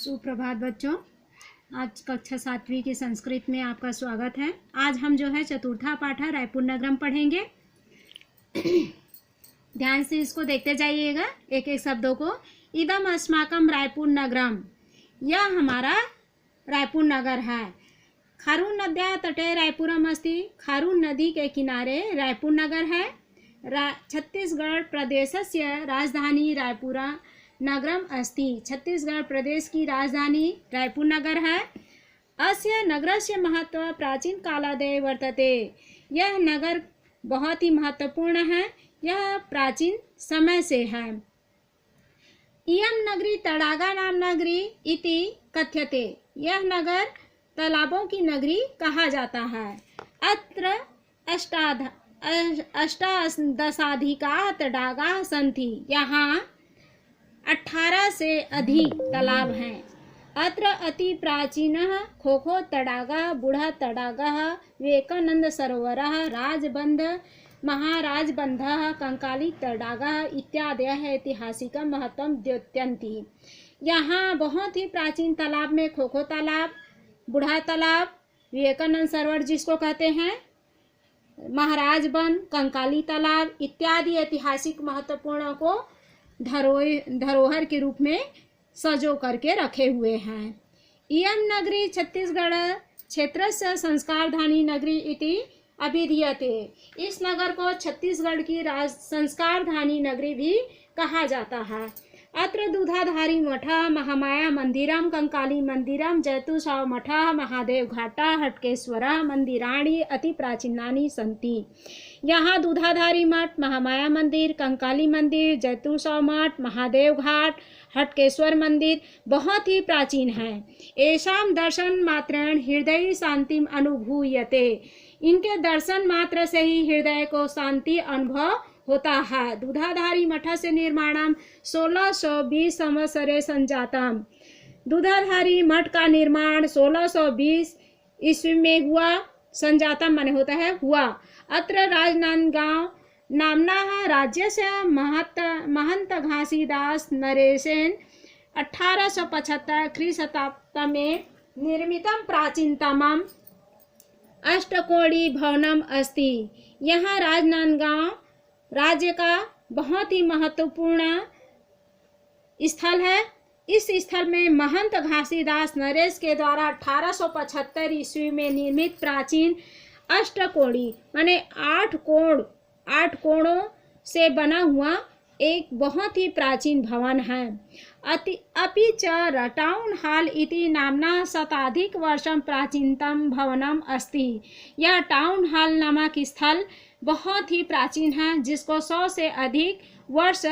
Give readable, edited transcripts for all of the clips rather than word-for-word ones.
सुप्रभात बच्चों। आज कक्षा 7वीं की संस्कृत में आपका स्वागत है। आज हम जो है चतुर्था पाठ रायपुर नगरम पढ़ेंगे। ध्यान से इसको देखते जाइएगा, एक एक शब्दों को। इदम अस्माकम रायपुर नगरम, यह हमारा रायपुर नगर है। खारून नद्या तटे रायपुरम अस्ति, खारून नदी के किनारे रायपुर नगर है। छत्तीसगढ़ प्रदेशस्य राजधानी रायपुरा नगरम अस्ति, छत्तीसगढ़ प्रदेश की राजधानी रायपुर नगर है। अस्य नगरस्य महत्व प्राचीन कालादेव वर्तते, यह नगर बहुत ही महत्वपूर्ण है, यह प्राचीन समय से है। इयम नगरी तड़ागा नाम नगरी इति कथ्यते, यह नगर तालाबों की नगरी कहा जाता है। अत्र अष्टादशाधिका तड़ागा सन्ति, यहाँ 18 से अधिक तालाब हैं। अत्र अति प्राचीनः खोखो तड़ागा, बूढ़ा तड़ागा, विवेकानंद सरोवरः, राजबंध, महाराजबंधः, कंकाली तड़ागा इत्यादयः ऐतिहासिकं महत्वं द्योतयन्ति। यहाँ बहुत ही प्राचीन तालाब में खोखो तालाब, बूढ़ा तालाब, विवेकानंद सरोवर जिसको कहते हैं, महाराजबंध, कंकाली तालाब इत्यादि ऐतिहासिक महत्वपूर्ण को धरोहर के रूप में सजो करके रखे हुए हैं। इयम नगरी छत्तीसगढ़ क्षेत्रस्य संस्कारधानी नगरी इति अभिधीयते, इस नगर को छत्तीसगढ़ की संस्कारधानी नगरी भी कहा जाता है। अत्र दूधाधारी मठः, महामाया मंदिरम, कंकाली मंदिरम, जैतुसाव मठः, महादेव घाटा, हटकेश्वरः मंदिराणि अति प्राचीनानि सन्ति। यहाँ दूधाधारी मठ, महामाया मंदिर, कंकाली मंदिर, जैतुसाव मठ, महादेव घाट, हटकेश्वर मंदिर बहुत ही प्राचीन हैं। एषां दर्शन मात्रेण हृदय शांतिम अनुभूयते, इनके दर्शन मात्र से ही हृदय को शांति अनुभव होता है। दूधाधारी मठ से निर्माणम 1620 संवत्सरे संजातम, दूधाधारी मठ का निर्माण 1620 ईस्वी में हुआ। संजातम माने होता है हुआ। अत्र राजनांदगांव नामना राज्यस्य महंत घासीदास नरेशेन 1875 ख्रीष्टाब्द में निर्मितम प्राचीनतमम अष्टकोणी भवनम अस्ति, यहाँ राजनांदगांव राज्य का बहुत ही महत्वपूर्ण स्थल है। इस स्थल में महंत घासीदास नरेश के द्वारा 1875 ईस्वी में निर्मित प्राचीन अष्टकोणी माने 8 कोणों से बना हुआ एक बहुत ही प्राचीन भवन है। अपि च टाउन हॉल इति नामना शताधिक वर्षं प्राचीनतम भवनम अस्ति, यह टाउन हॉल नामक स्थल बहुत ही प्राचीन है, जिसको 100 से अधिक वर्ष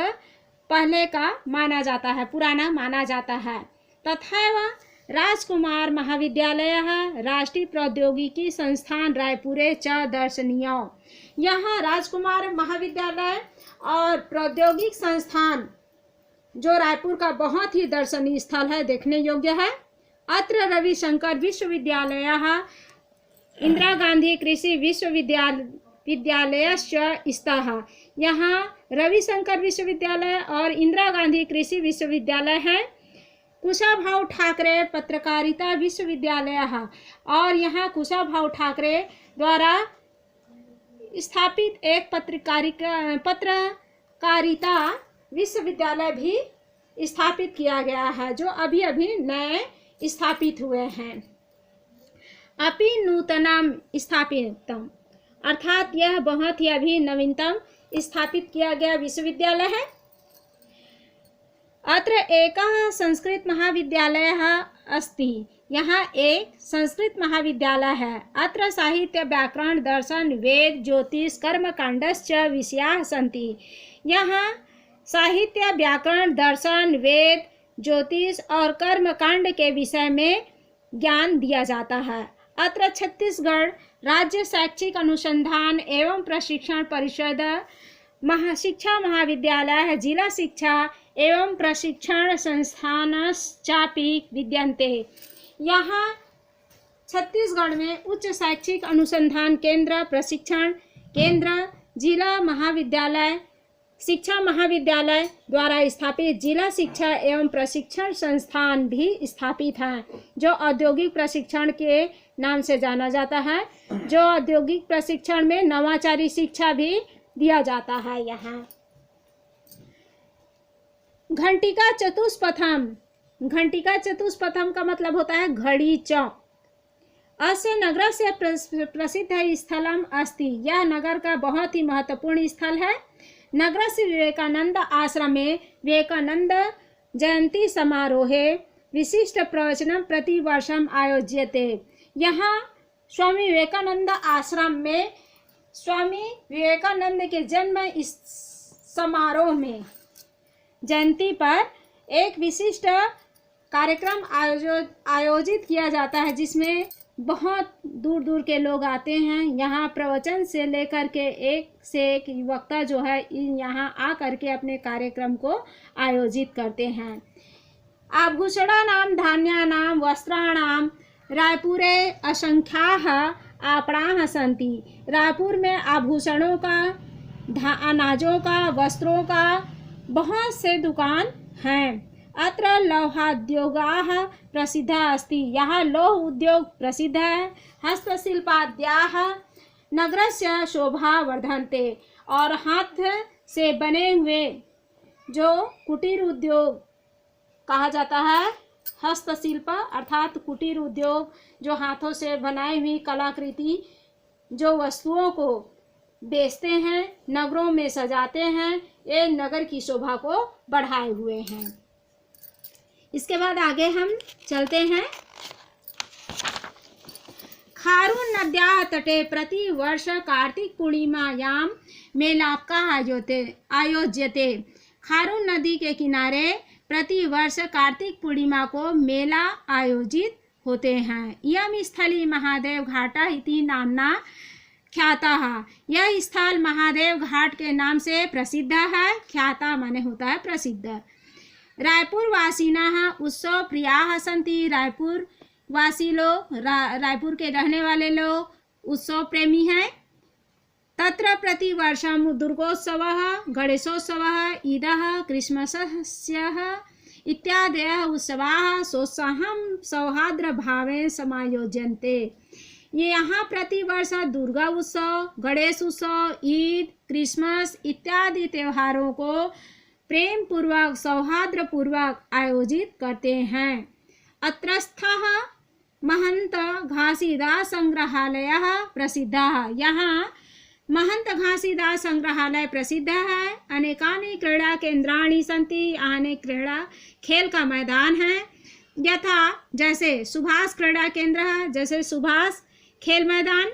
पहले का माना जाता है, पुराना माना जाता है। तथैव राजकुमार महाविद्यालयः, राष्ट्रीय प्रौद्योगिकी संस्थान रायपुरे च दर्शनीय, यहाँ राजकुमार महाविद्यालय और प्रौद्योगिक संस्थान जो रायपुर का बहुत ही दर्शनीय स्थल है, देखने योग्य है। अत्र रविशंकर विश्वविद्यालयः, इंदिरा गांधी कृषि विश्वविद्यालयश्च स्तः, यहाँ रविशंकर विश्वविद्यालय और इंदिरा गांधी कृषि विश्वविद्यालय है। कुशाभाऊ ठाकरे पत्रकारिता विश्वविद्यालय, और यहाँ कुशाभाऊ ठाकरे द्वारा स्थापित एक पत्रकारिता विश्वविद्यालय भी स्थापित किया गया है, जो अभी अभी नए स्थापित हुए हैं। अपि नूतनम स्थापितम, अर्थात यह बहुत ही अभी नवीनतम स्थापित किया गया विश्वविद्यालय है। अत्र एकः संस्कृत महाविद्यालयः अस्ति, यहाँ एक संस्कृत महाविद्यालय है। अत्र साहित्य व्याकरण दर्शन वेद ज्योतिष कर्मकांडश्च विषयाः सन्ति, यहाँ साहित्य व्याकरण दर्शन वेद ज्योतिष और कर्मकांड के विषय में ज्ञान दिया जाता है। अत्र छत्तीसगढ़ राज्य शैक्षिक अनुसंधान एवं प्रशिक्षण परिषद शिक्षा महाविद्यालय, जिला शिक्षा एवं प्रशिक्षण संस्थानश्चापि विद्यन्ते, यहाँ छत्तीसगढ़ में उच्च शैक्षिक अनुसंधान केंद्र, प्रशिक्षण केंद्र, जिला महाविद्यालय शिक्षा महाविद्यालय द्वारा स्थापित जिला शिक्षा एवं प्रशिक्षण संस्थान भी स्थापित हैं, जो औद्योगिक प्रशिक्षण के नाम से जाना जाता है। जो औद्योगिक प्रशिक्षण में नवाचारी शिक्षा भी दिया जाता है। यहाँ घंटिका चतुष्पथम, घंटिका चतुष्पथम का मतलब होता है घड़ी चौक। अस्य नगर से प्रसिद्ध स्थलम अस्ति, यह नगर का बहुत ही महत्वपूर्ण स्थल है। नगर से विवेकानंद आश्रम में विवेकानंद जयंती समारोहे विशिष्ट प्रवचनम प्रतिवर्षम आयोज्यते। यहाँ स्वामी विवेकानंद आश्रम में स्वामी विवेकानंद के जन्म इस समारोह में जयंती पर एक विशिष्ट कार्यक्रम आयोजित किया जाता है, जिसमें बहुत दूर दूर के लोग आते हैं। यहाँ प्रवचन से लेकर के एक से एक वक्ता जो है यहाँ आ करके अपने कार्यक्रम को आयोजित करते हैं। आभूषणानां धान्यानां वस्त्राणां रायपुरे असंख्याः आपणाः सन्ति। रायपुर में आभूषणों का, अनाजों का, वस्त्रों का बहुत से दुकान हैं। अत्र लौहोद्योगाः प्रसिद्धः अस्ति, यहाँ लौह उद्योग प्रसिद्ध है। हस्तशिल्पाद्याः नगरस्य शोभा वर्धन्ते, और हाथ से बने हुए जो कुटीर उद्योग कहा जाता है, हस्तशिल्प अर्थात कुटीर उद्योग, जो हाथों से बनाई हुई कलाकृति जो वस्तुओं को बेचते हैं, नगरों में सजाते हैं, ये नगर की शोभा को बढ़ाए हुए हैं। इसके बाद आगे हम चलते हैं। खारून नद्याः तटे प्रति वर्ष कार्तिक पूर्णिमायां मेलापका आयोज्यते। खारून नदी के किनारे प्रति वर्ष कार्तिक पूर्णिमा को मेला आयोजित होते हैं। यम स्थली महादेव घाटा इति नामना ख्यातः, यह स्थल महादेव घाट के नाम से प्रसिद्ध है। ख्याता माने होता है प्रसिद्ध। रायपुर वासिनः उत्सव प्रियाः सन्ति, रायपुर वासी लोग, रायपुर के रहने वाले लोग उत्सव प्रेमी हैं। तत्र प्रतिवर्षं दुर्गोत्सवः, गणेशोत्सवः, ईदः, क्रिसमसः इत्यादयः उत्सवाः सोत्साहं सौहार्द्रभावेन समायोज्यन्ते। ये यहाँ प्रतिवर्ष दुर्गा उत्सव, गणेश उत्सव, ईद, क्रिसमस इत्यादि त्योहारों को प्रेम पूर्वक, सौहार्द पूर्वक आयोजित करते हैं। अत्रस्थः महंत घासीदास संग्रहालयः प्रसिद्धः, यहाँ महंत घासीदास संग्रहालय प्रसिद्ध है। अनेकानि क्रीड़ा केंद्राणि सन्ति, अनेक क्रीड़ा खेल का मैदान है। यथा जैसे सुभाष क्रीड़ा केंद्र है, जैसे सुभाष खेल मैदान,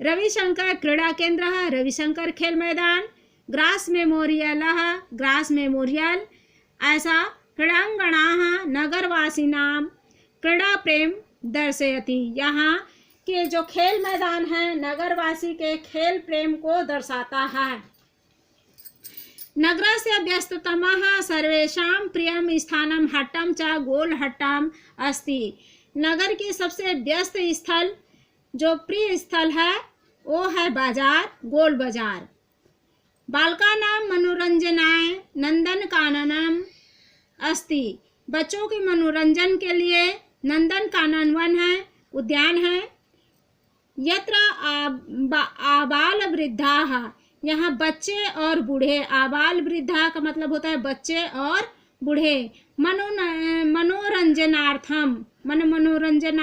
रविशंकर क्रीड़ा केंद्र है, रविशंकर खेल मैदान, ग्रास मेमोरियल है, ग्रास मेमोरियल। ऐसा क्रीडांगणाः नगरवासिनां क्रीड़ा प्रेम दर्शयति, यहाँ के जो खेल मैदान है नगरवासी के खेल प्रेम को दर्शाता है। नगरस्य व्यस्ततमः सर्वेषां प्रियं स्थानं हट्टं च गोलहट्टम् अस्ति, नगर के सबसे व्यस्त स्थल जो प्रिय स्थल है वो है बाजार, गोल बाजार। बालकानां मनोरंजनाय नंदनकाननम अस्ति, बच्चों के मनोरंजन के लिए नंदनकानन वन है, उद्यान है। यत्र आबाल वृद्धाः, यहाँ बच्चे और बूढ़े, आबाल वृद्धा का मतलब होता है बच्चे और बूढ़े, मनोरंजनार्थम, मनोरंजनार्थ